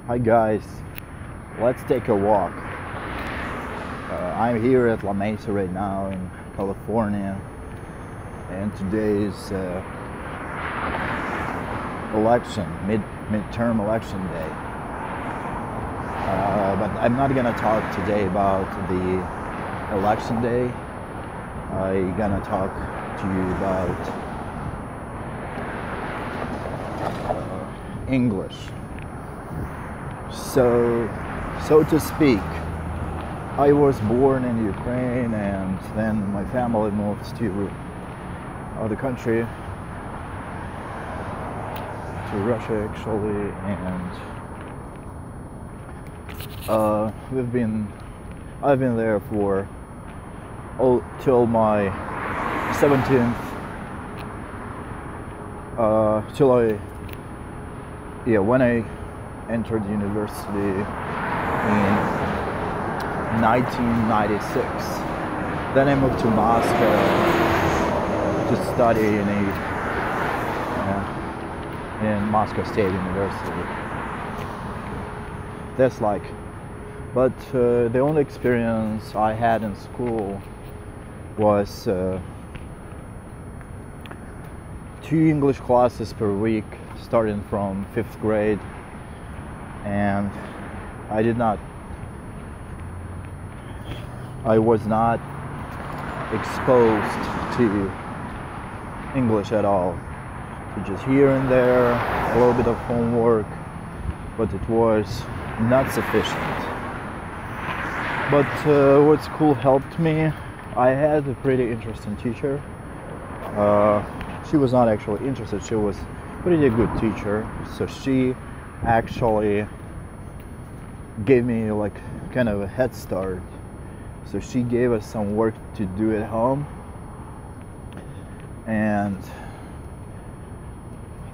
Hi guys, let's take a walk. I'm here at La Mesa right now in California, and today is midterm election day. But I'm not gonna talk today about the election day. I'm gonna talk to you about English. So to speak, I was born in Ukraine, and then my family moved to other country, to Russia actually, and I've been there for till my 17th, when I entered university in 1996. Then I moved to Moscow to study in Moscow State University. But the only experience I had in school was 2 English classes per week, starting from 5th grade, and I was not exposed to English at all. Just here and there, a little bit of homework, but it was not sufficient. But what school helped me, I had a pretty interesting teacher. She was not actually interested, she was pretty good teacher, so she actually gave me like kind of a head start. So she gave us some work to do at home, and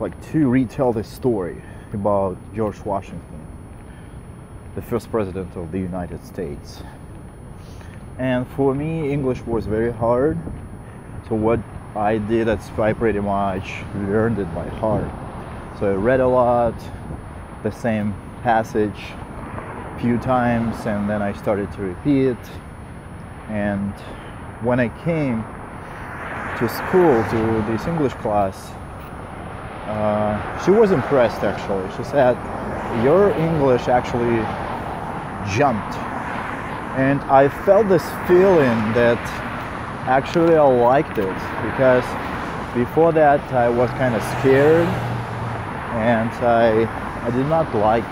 like to retell the story about George Washington, the first president of the United States. And for me, English was very hard, so what I did is I pretty much learned it by heart. So I read a lot, the same passage a few times, and then I started to repeat. And when I came to school, to this English class, she was impressed actually. She said, "Your English actually jumped." And I felt this feeling that actually I liked it, because before that I was kind of scared, and I did not like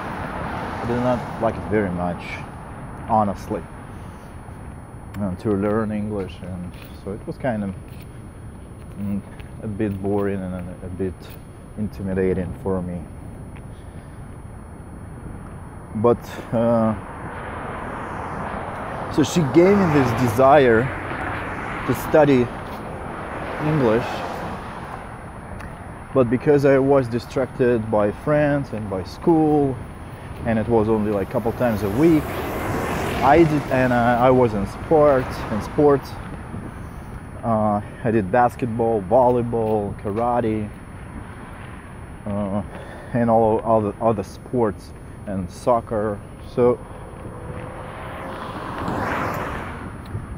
it very much, honestly, to learn English, and so it was kind of a bit boring and a bit intimidating for me. But so she gave me this desire to study English, but because I was distracted by friends and by school, and it was only like a couple times a week, I was in sports. I did basketball, volleyball, karate, and all the other sports, and soccer.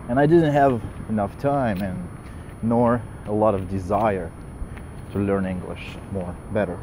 And I didn't have enough time nor a lot of desire to learn English better.